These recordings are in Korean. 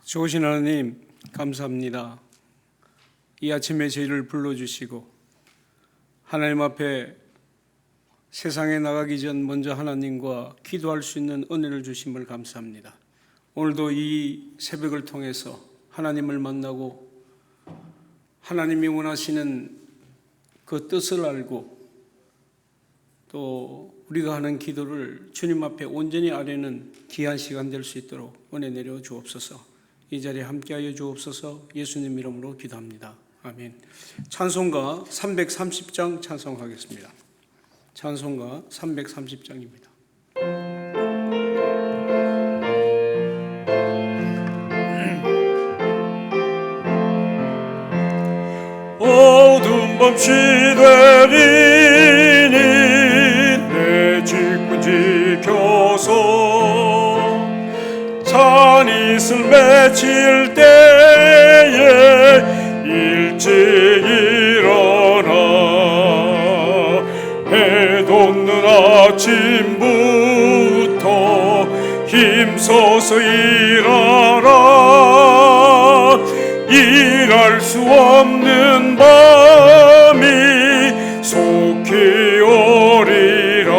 좋으신 하나님 감사합니다. 이 아침에 저희를 불러주시고 하나님 앞에 세상에 나가기 전 먼저 하나님과 기도할 수 있는 은혜를 주심을 감사합니다. 오늘도 이 새벽을 통해서 하나님을 만나고 하나님이 원하시는 그 뜻을 알고 또 우리가 하는 기도를 주님 앞에 온전히 아뢰는 귀한 시간 될 수 있도록 은혜 내려 주옵소서. 이 자리에 함께하여 주옵소서. 예수님 이름으로 기도합니다. 아멘. 찬송가 330장 찬송하겠습니다. 찬송가 330장입니다. 어두운 밤 시되리니 내 직분 지켜서 산이슬 맺힐 때에 일찍 일어나 해 돋는 아침부터 힘써서 일하라. 일할 수 없는 밤이 속히 오리라.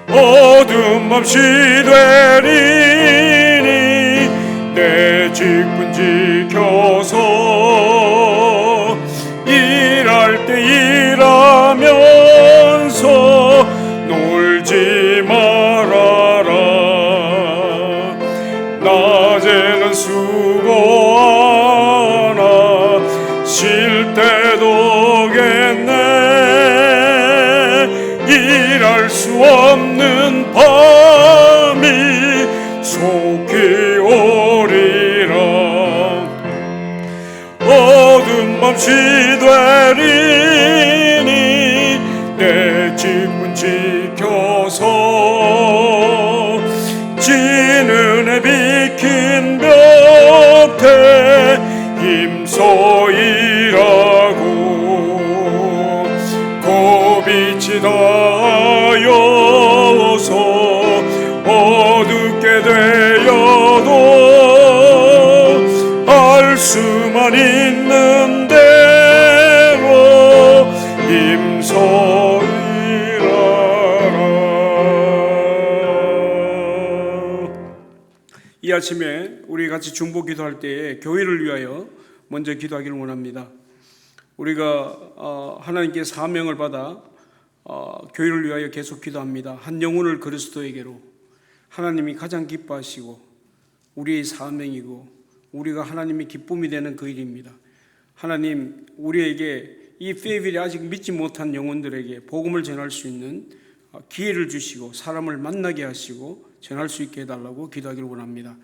어두운 밤 시되리니 내 직분 지켜서 일할 때 일하면서 놀지 말아라. 낮에는 수고하나 쉴 때도 겠네. 일할 수 없는 밤이 속히 오리라. 어두운 밤 시되리니 내 직분 지켜서 지는 해 비킨 벽에 힘써 일하고 고빛이 닿아여서 어둡게 되어도 할 수만 있는 대로 힘써 이 아침에 우리 같이 중보 기도할 때에 교회를 위하여 먼저 기도하기를 원합니다. 우리가 하나님께 사명을 받아 교회를 위하여 계속 기도합니다. 한 영혼을 그리스도에게로 하나님이 가장 기뻐하시고 우리의 사명이고 우리가 하나님의 기쁨이 되는 그 일입니다. 하나님 우리에게 이 페이빌에 아직 믿지 못한 영혼들에게 복음을 전할 수 있는 기회를 주시고 사람을 만나게 하시고 전할 수 있게 해달라고 기도하기를 원합니다.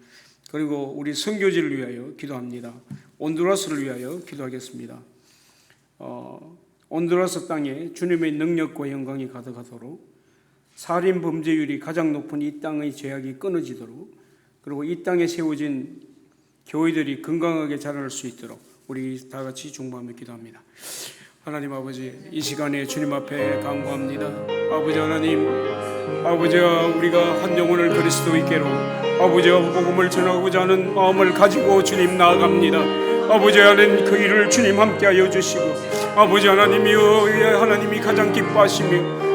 그리고 우리 선교지를 위하여 기도합니다. 온두라스를 위하여 기도하겠습니다. 온두라스 땅에 주님의 능력과 영광이 가득하도록 살인 범죄율이 가장 높은 이 땅의 죄악이 끊어지도록 그리고 이 땅에 세워진 교회들이 건강하게 자랄 수 있도록 우리 다 같이 중보하며 기도합니다. 하나님 아버지, 이 시간에 주님 앞에 간구합니다. 아버지 하나님, 아버지가 우리가 한 영혼을 그리스도께로 아버지와 복음을 전하고자 하는 마음을 가지고 주님 나아갑니다. 아버지 하나님 그 일을 주님 함께하여 주시고 아버지 하나님이여 하나님이 가장 기뻐하시며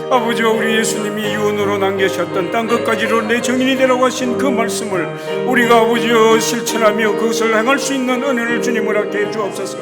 아버지와 우리 예수님이 유언으로 남기셨던 땅 끝까지로 내 증인이 되라고 하신 그 말씀을 우리가 아버지여 실천하며 그것을 행할 수 있는 은혜를 주님 허락해 주옵소서.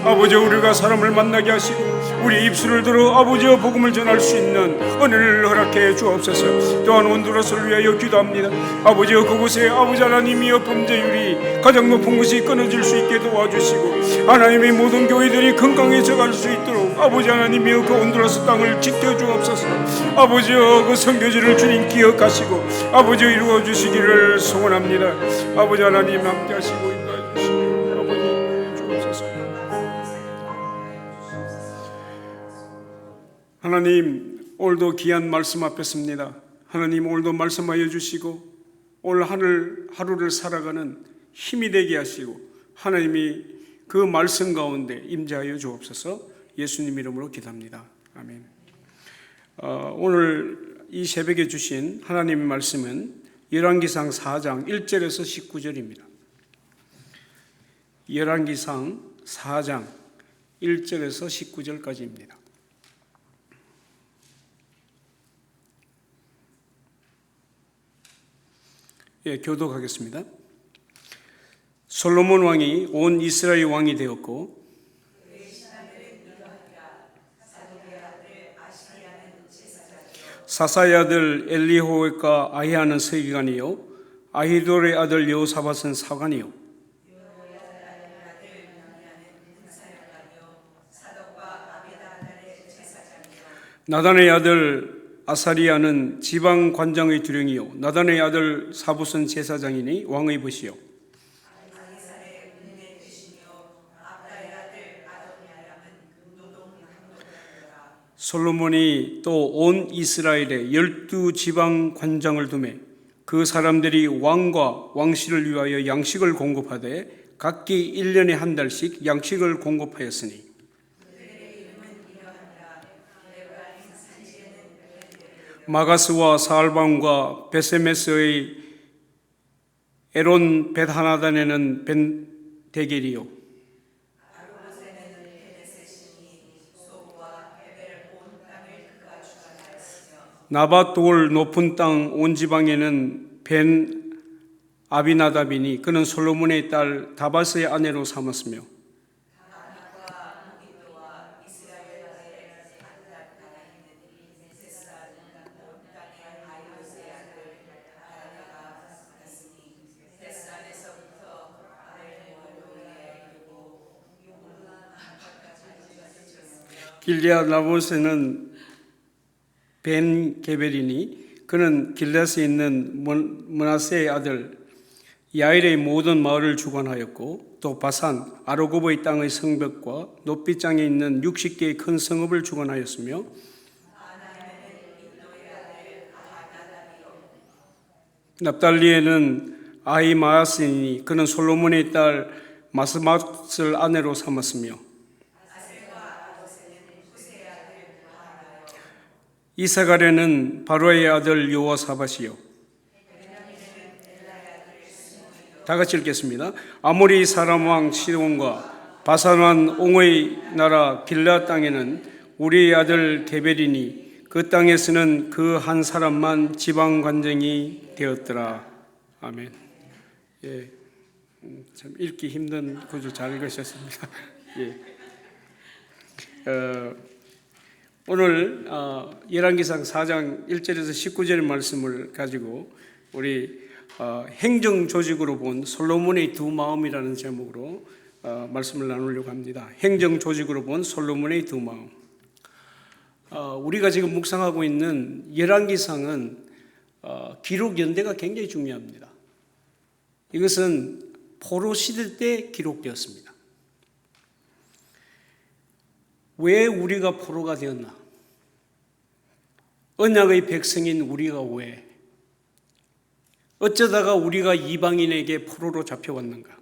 아버지 우리가 사람을 만나게 하시고 우리 입술을 들어 아버지여 복음을 전할 수 있는 은혜를 허락해 주옵소서. 또한 온두라스를 위하여 기도합니다. 아버지여 그곳에 아버지 하나님이여 범죄율이 가장 높은 것이 끊어질 수 있게 도와주시고 하나님의 모든 교회들이 건강해져 갈 수 있도록 아버지 하나님이여 그 온두라스 땅을 지켜주옵소서. 아버지여 그 선교지를 주님 기억하시고 아버지여 이루어 주시기를 소원합니다. 아버지 하나님 함께 하시고 인도해 주시고 아버지 주옵소서. 하나님 오늘도 귀한 말씀 앞에 섭니다. 하나님 오늘도 말씀하여 주시고 오늘 하루를 살아가는 힘이 되게 하시고 하나님이 그 말씀 가운데 임재하여 주옵소서. 예수님 이름으로 기도합니다. 아멘. 오늘 이 새벽에 주신 하나님의 말씀은 열왕기상 4장 1절에서 19절입니다. 열왕기상 4장 1절에서 19절까지입니다. 교독하겠습니다. 솔로몬 왕이 온 이스라엘 왕이 되었고 사사의 아들 엘리호가 아히야는 서기관이요 아히돌의 아들 여호사밧은 사관이요 나단의 아들 아사리야는 지방 관장의 두령이요 나단의 아들 사붓은 제사장이니 왕의 벗이요 솔로몬이 또 온 이스라엘에 12지방 관장을 두매 그 사람들이 왕과 왕실을 위하여 양식을 공급하되 각기 1년에 한 달씩 양식을 공급하였으니 마가스와 사알방과 베세메스의 에론 벳하나단에는 벤데겔이요 나밧돌 높은 땅 온 지방에는 벤 아비나답이니 그는 솔로몬의 딸 다바스의 아내로 삼았으며 길르앗 라봇에는 벤 게벨이니 그는 길르앗에 있는 므낫세의 아들 야일의 모든 마을을 주관하였고 또 바산 아르고브의 땅의 성벽과 높이장에 있는 60개의 큰 성읍을 주관하였으며 납달리에는 아히마아스이니 그는 솔로몬의 딸 마스맛을 아내로 삼았으며 이사갈에는 바로의 아들 여호사밧이요 다 같이 읽겠습니다. 아모리 사람 왕 시돈과 바산 왕 옹의 나라 길르앗 땅에는 우리의 아들 게벨이니 그 땅에서는 그 한 사람만 지방 관장이 되었더라. 아멘. 예, 참 읽기 힘든 구조 잘 읽으셨습니다. 예. 오늘 열왕기상 4장 1절에서 19절의 말씀을 가지고 우리 행정 조직으로 본 솔로몬의 두 마음이라는 제목으로 말씀을 나누려고 합니다. 행정 조직으로 본 솔로몬의 두 마음. 우리가 지금 묵상하고 있는 열왕기상은 기록 연대가 굉장히 중요합니다. 이것은 포로 시대 때 기록되었습니다. 왜 우리가 포로가 되었나? 언약의 백성인 우리가 왜? 어쩌다가 우리가 이방인에게 포로로 잡혀왔는가?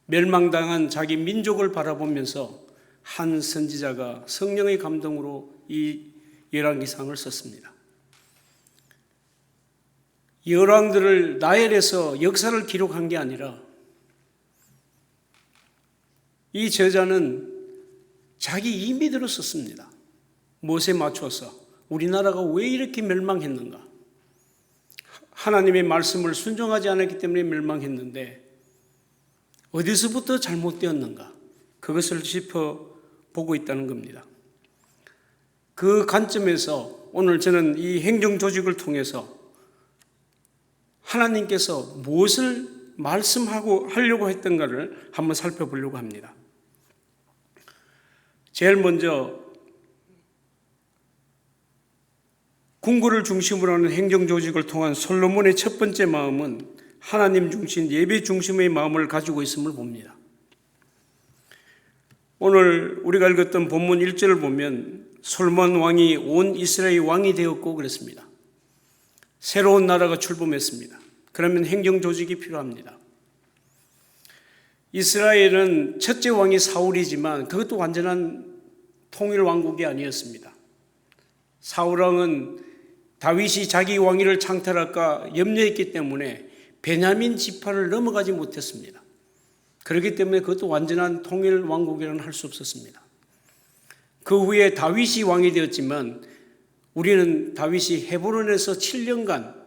멸망당한 자기 민족을 바라보면서 한 선지자가 성령의 감동으로 이 열왕기상을 썼습니다. 열왕들을 나열해서 역사를 기록한 게 아니라 이 저자는 자기 임의대로 썼습니다. 무엇에 맞춰서 우리나라가 왜 이렇게 멸망했는가? 하나님의 말씀을 순종하지 않았기 때문에 멸망했는데 어디서부터 잘못되었는가? 그것을 짚어보고 있다는 겁니다. 그 관점에서 오늘 저는 이 행정조직을 통해서 하나님께서 무엇을 하려고 했던가를 한번 살펴보려고 합니다. 제일 먼저 궁궐을 중심으로 하는 행정조직을 통한 솔로몬의 첫 번째 마음은 하나님 중심, 예배 중심의 마음을 가지고 있음을 봅니다. 오늘 우리가 읽었던 본문 1절을 보면 솔로몬 왕이 온 이스라엘 왕이 되었고 그랬습니다. 새로운 나라가 출범했습니다. 그러면 행정조직이 필요합니다. 이스라엘은 첫째 왕이 사울이지만 그것도 완전한 통일 왕국이 아니었습니다. 사울 왕은 다윗이 자기 왕위를 창탈할까 염려했기 때문에 베냐민 지파를 넘어가지 못했습니다. 그렇기 때문에 그것도 완전한 통일 왕국이라는 할 수 없었습니다. 그 후에 다윗이 왕이 되었지만 우리는 다윗이 헤브론에서 7년간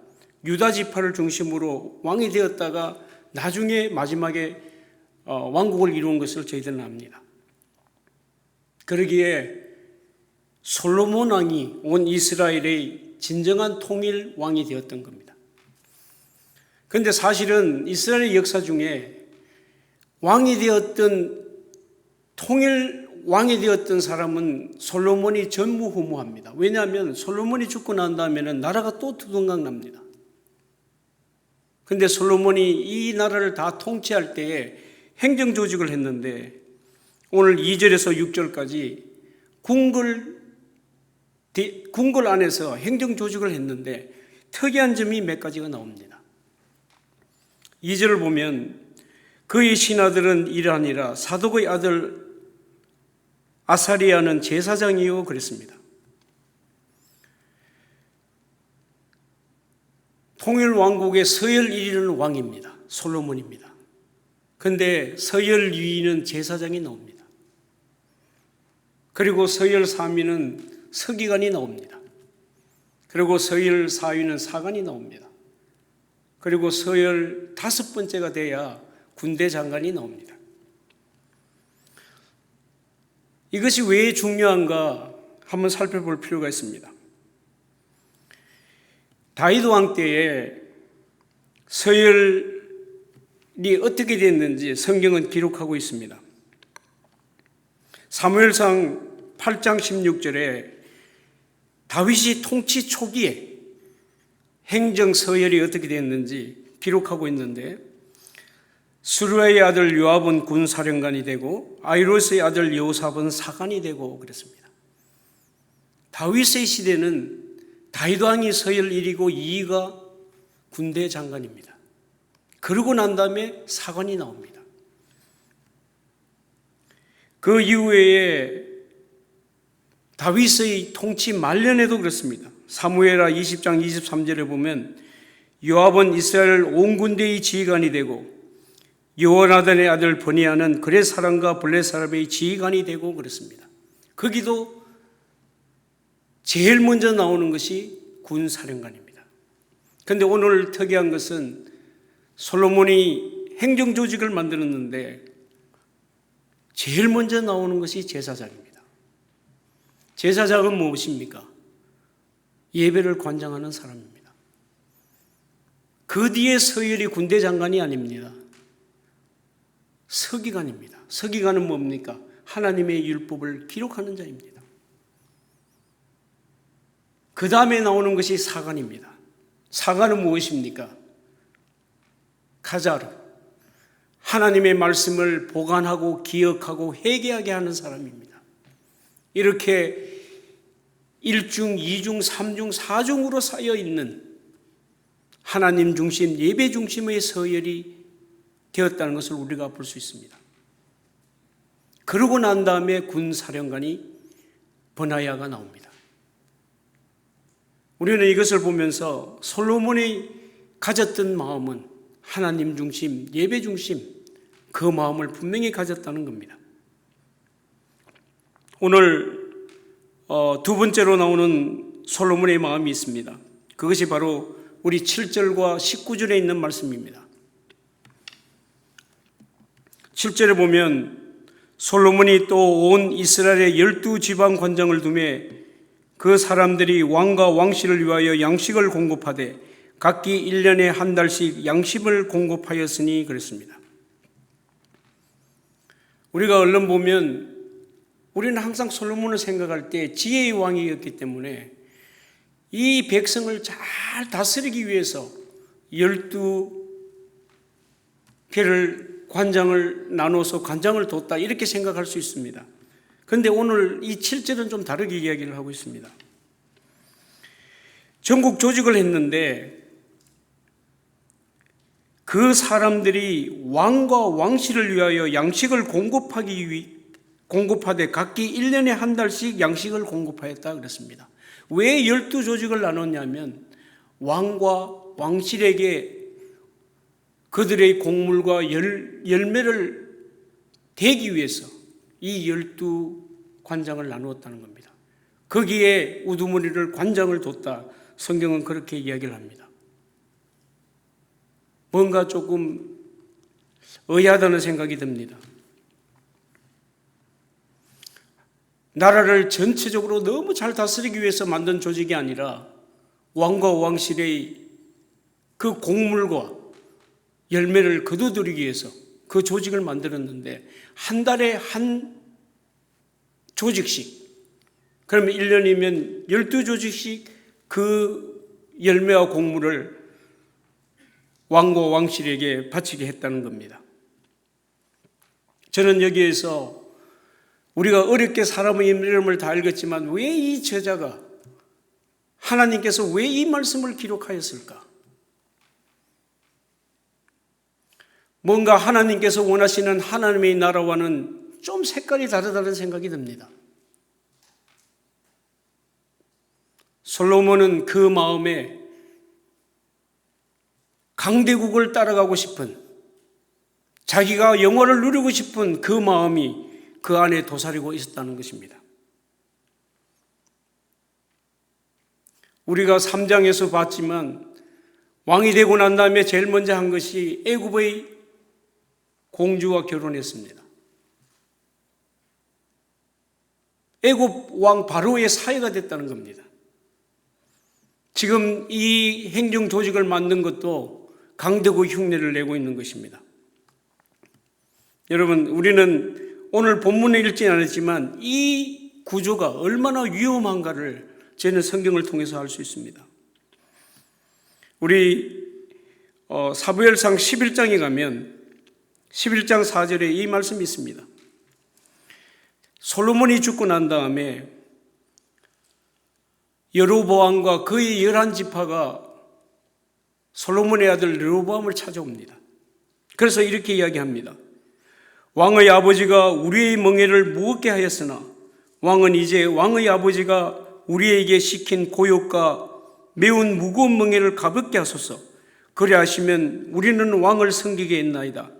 유다 지파를 중심으로 왕이 되었다가 나중에 마지막에 왕국을 이루은 것을 저희들은 압니다. 그러기에 솔로몬 왕이 온 이스라엘의 진정한 통일 왕이 되었던 겁니다. 그런데 사실은 이스라엘의 역사 중에 왕이 되었던 통일 왕이 되었던 사람은 솔로몬이 전무후무합니다. 왜냐하면 솔로몬이 죽고 난 다음에는 나라가 또 두동강납니다. 그런데 솔로몬이 이 나라를 다 통치할 때에 행정조직을 했는데 오늘 2절에서 6절까지 궁궐 안에서 행정조직을 했는데 특이한 점이 몇 가지가 나옵니다. 2절을 보면 그의 신하들은 이러하니라 사독의 아들 아사리야는 제사장이요 그랬습니다. 통일 왕국의 서열 1위는 왕입니다. 솔로몬입니다. 그런데 서열 2위는 제사장이 나옵니다. 그리고 서열 3위는 서기관이 나옵니다. 그리고 서열 4위는 사관이 나옵니다. 그리고 서열 5번째가 돼야 군대 장관이 나옵니다. 이것이 왜 중요한가 한번 살펴볼 필요가 있습니다. 다윗 왕 때에 서열이 어떻게 됐는지 성경은 기록하고 있습니다. 사무엘상 8장 16절에 다윗이 통치 초기에 행정 서열이 어떻게 됐는지 기록하고 있는데 수르야의 아들 요압은 군사령관이 되고 아히로스의 아들 여호삽은 사관이 되고 그랬습니다. 다윗의 시대는 다윗 왕이 서열 1위고 2위가 군대 장관입니다. 그러고 난 다음에 사관이 나옵니다. 그 이후에 다윗의 통치 말년에도 그렇습니다. 사무엘하 20장 23절에 보면 요압은 이스라엘 온 군대의 지휘관이 되고 여호나단의 아들 버니야는 그렛 사람과 블렛 사람의 지휘관이 되고 그렇습니다. 거기도 제일 먼저 나오는 것이 군사령관입니다. 그런데 오늘 특이한 것은 솔로몬이 행정조직을 만들었는데 제일 먼저 나오는 것이 제사장입니다. 제사장은 무엇입니까? 예배를 관장하는 사람입니다. 그 뒤에 서열이 군대 장관이 아닙니다. 서기관입니다. 서기관은 뭡니까? 하나님의 율법을 기록하는 자입니다. 그 다음에 나오는 것이 사관입니다. 사관은 무엇입니까? 가자르. 하나님의 말씀을 보관하고 기억하고 회개하게 하는 사람입니다. 이렇게 1중, 2중, 3중, 4중으로 쌓여 있는 하나님 중심, 예배 중심의 서열이 되었다는 것을 우리가 볼 수 있습니다. 그러고 난 다음에 군사령관이 버나야가 나옵니다. 우리는 이것을 보면서 솔로몬이 가졌던 마음은 하나님 중심, 예배 중심, 그 마음을 분명히 가졌다는 겁니다. 오늘 두 번째로 나오는 솔로몬의 마음이 있습니다. 그것이 바로 우리 7절과 19절에 있는 말씀입니다. 7절에 보면 솔로몬이 또 온 이스라엘의 12지방 관장을 두매 그 사람들이 왕과 왕실을 위하여 양식을 공급하되 각기 1년에 한 달씩 양식을 공급하였으니 그랬습니다. 우리가 얼른 보면 우리는 항상 솔로몬을 생각할 때 지혜의 왕이었기 때문에 이 백성을 잘 다스리기 위해서 12개를 관장을 나눠서 관장을 뒀다 이렇게 생각할 수 있습니다. 그런데 오늘 이 7절은 좀 다르게 이야기를 하고 있습니다. 전국 조직을 했는데 그 사람들이 왕과 왕실을 위하여 양식을 공급하되 각기 1년에 한 달씩 양식을 공급하였다 그랬습니다. 왜 12조직을 나눴냐면 왕과 왕실에게 그들의 곡물과 열매를 대기 위해서 이 12관장을 나누었다는 겁니다. 거기에 우두머리를 관장을 뒀다. 성경은 그렇게 이야기를 합니다. 뭔가 조금 의아하다는 생각이 듭니다. 나라를 전체적으로 너무 잘 다스리기 위해서 만든 조직이 아니라 왕과 왕실의 그 곡물과 열매를 거둬들이기 위해서 그 조직을 만들었는데 한 달에 한 조직씩, 그러면 1년이면 12조직씩 그 열매와 곡물을 왕과 왕실에게 바치게 했다는 겁니다. 저는 여기에서 우리가 어렵게 사람의 이름을 다 읽었지만 왜 이 저자가 하나님께서 왜 이 말씀을 기록하였을까? 뭔가 하나님께서 원하시는 하나님의 나라와는 좀 색깔이 다르다는 생각이 듭니다. 솔로몬은 그 마음에 강대국을 따라가고 싶은, 자기가 영화를 누리고 싶은 그 마음이 그 안에 도사리고 있었다는 것입니다. 우리가 3장에서 봤지만 왕이 되고 난 다음에 제일 먼저 한 것이 애굽의 공주와 결혼했습니다. 애굽 왕 바로의 사회가 됐다는 겁니다. 지금 이 행정 조직을 만든 것도 강대국 흉내를 내고 있는 것입니다. 여러분, 우리는 오늘 본문에 읽지 않았지만 이 구조가 얼마나 위험한가를 저는 성경을 통해서 알 수 있습니다. 우리 사무엘상 11장에 가면 11장 4절에 이 말씀이 있습니다. 솔로몬이 죽고 난 다음에 여로보암과 그의 11지파가 솔로몬의 아들 르호보암을 찾아옵니다. 그래서 이렇게 이야기합니다. 왕의 아버지가 우리의 멍에를 무겁게 하였으나 왕은 이제 왕의 아버지가 우리에게 시킨 고욕과 매운 무거운 멍에를 가볍게 하소서. 그리 하시면 우리는 왕을 섬기게 했나이다.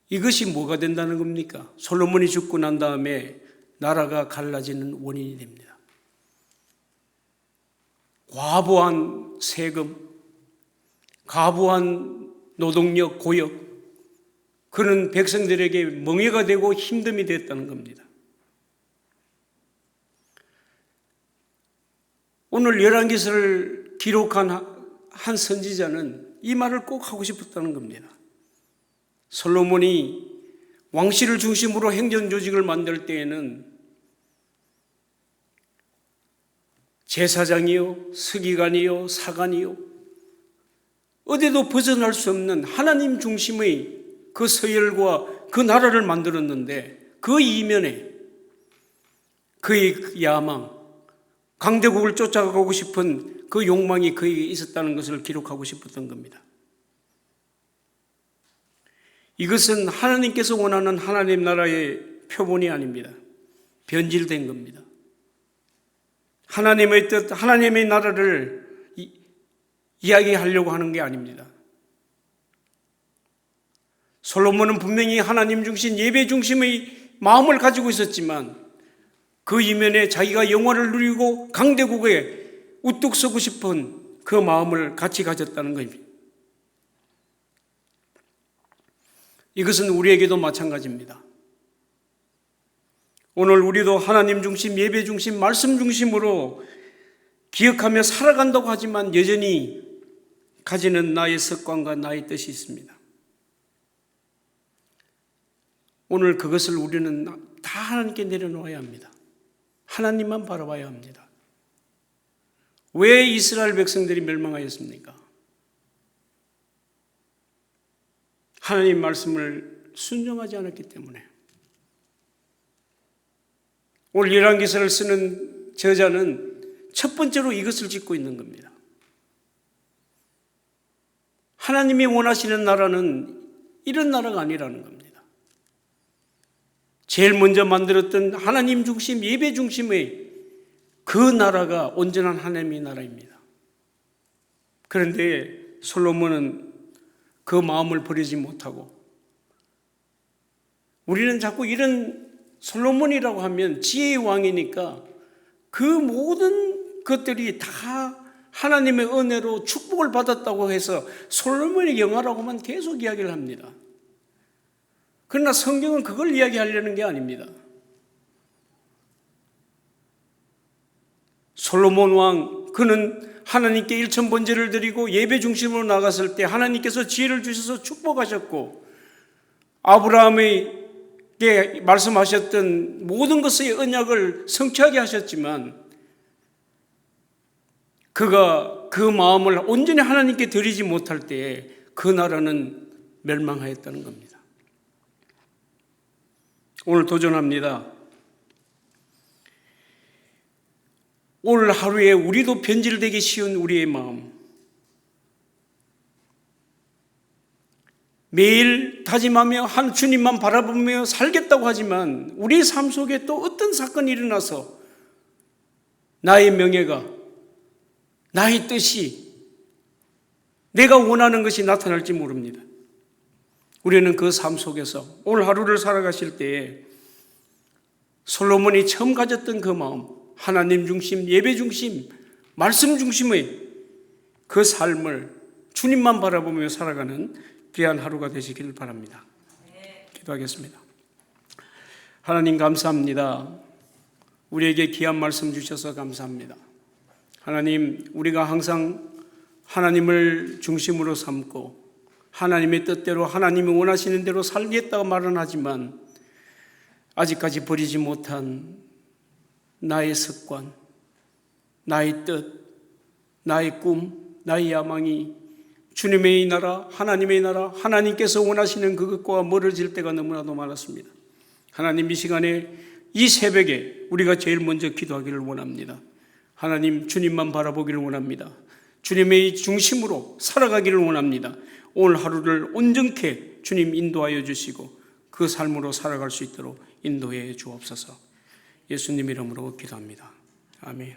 이것이 뭐가 된다는 겁니까? 솔로몬이 죽고 난 다음에 나라가 갈라지는 원인이 됩니다. 과부한 세금, 과부한 노동력, 고역, 그는 백성들에게 멍해가 되고 힘듦이 됐다는 겁니다. 오늘 열왕기서를 기록한 한 선지자는 이 말을 꼭 하고 싶었다는 겁니다. 솔로몬이 왕실을 중심으로 행정조직을 만들 때에는 제사장이요, 서기관이요, 사관이요, 어디도 벗어날 수 없는 하나님 중심의 그 서열과 그 나라를 만들었는데 그 이면에 그의 야망, 강대국을 쫓아가고 싶은 그 욕망이 그에게 있었다는 것을 기록하고 싶었던 겁니다. 이것은 하나님께서 원하는 하나님 나라의 표본이 아닙니다. 변질된 겁니다. 하나님의 뜻, 하나님의 나라를 이야기하려고 하는 게 아닙니다. 솔로몬은 분명히 하나님 중심, 예배 중심의 마음을 가지고 있었지만 그 이면에 자기가 영화를 누리고 강대국에 우뚝 서고 싶은 그 마음을 같이 가졌다는 겁니다. 이것은 우리에게도 마찬가지입니다. 오늘 우리도 하나님 중심, 예배 중심, 말씀 중심으로 기억하며 살아간다고 하지만 여전히 가지는 나의 습관과 나의 뜻이 있습니다. 오늘 그것을 우리는 다 하나님께 내려놓아야 합니다. 하나님만 바라봐야 합니다. 왜 이스라엘 백성들이 멸망하였습니까? 하나님 말씀을 순종하지 않았기 때문에. 오늘 열왕기서를 쓰는 저자는 첫 번째로 이것을 짚고 있는 겁니다. 하나님이 원하시는 나라는 이런 나라가 아니라는 겁니다. 제일 먼저 만들었던 하나님 중심, 예배 중심의 그 나라가 온전한 하나님의 나라입니다. 그런데 솔로몬은 그 마음을 버리지 못하고, 우리는 자꾸 이런 솔로몬이라고 하면 지혜의 왕이니까 그 모든 것들이 다 하나님의 은혜로 축복을 받았다고 해서 솔로몬의 영화라고만 계속 이야기를 합니다. 그러나 성경은 그걸 이야기하려는 게 아닙니다. 솔로몬 왕, 그는 하나님께 일천번제를 드리고 예배 중심으로 나갔을 때 하나님께서 지혜를 주셔서 축복하셨고, 아브라함에게 말씀하셨던 모든 것의 언약을 성취하게 하셨지만, 그가 그 마음을 온전히 하나님께 드리지 못할 때에 그 나라는 멸망하였다는 겁니다. 오늘 도전합니다. 오늘 하루에 우리도 변질되기 쉬운 우리의 마음, 매일 다짐하며 한 주님만 바라보며 살겠다고 하지만 우리의 삶 속에 또 어떤 사건이 일어나서 나의 명예가, 나의 뜻이, 내가 원하는 것이 나타날지 모릅니다. 우리는 그 삶 속에서 오늘 하루를 살아가실 때에 솔로몬이 처음 가졌던 그 마음, 하나님 중심, 예배 중심, 말씀 중심의 그 삶을 주님만 바라보며 살아가는 귀한 하루가 되시길 바랍니다. 기도하겠습니다. 하나님 감사합니다. 우리에게 귀한 말씀 주셔서 감사합니다. 하나님, 우리가 항상 하나님을 중심으로 삼고 하나님의 뜻대로 하나님이 원하시는 대로 살겠다고 말은 하지만 아직까지 버리지 못한 나의 습관, 나의 뜻, 나의 꿈, 나의 야망이 주님의 나라, 하나님의 나라, 하나님께서 원하시는 그것과 멀어질 때가 너무나도 많았습니다. 하나님, 이 시간에 이 새벽에 우리가 제일 먼저 기도하기를 원합니다. 하나님, 주님만 바라보기를 원합니다. 주님의 중심으로 살아가기를 원합니다. 오늘 하루를 온전케 주님 인도하여 주시고 그 삶으로 살아갈 수 있도록 인도해 주옵소서. 예수님 이름으로 기도합니다. 아멘.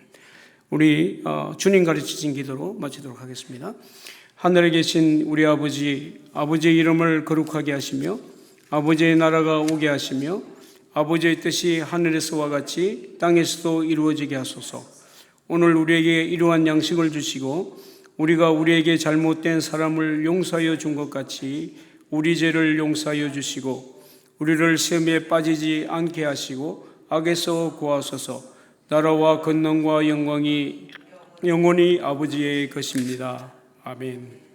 우리 주님 가르치신 기도로 마치도록 하겠습니다. 하늘에 계신 우리 아버지, 아버지의 이름을 거룩하게 하시며 아버지의 나라가 오게 하시며 아버지의 뜻이 하늘에서와 같이 땅에서도 이루어지게 하소서. 오늘 우리에게 이러한 양식을 주시고 우리가 우리에게 잘못된 사람을 용서하여 준 것 같이 우리 죄를 용서하여 주시고 우리를 시험에 빠지지 않게 하시고 악에서 구하소서. 나라와 권능과 영광이 영원히 아버지의 것입니다. 아멘.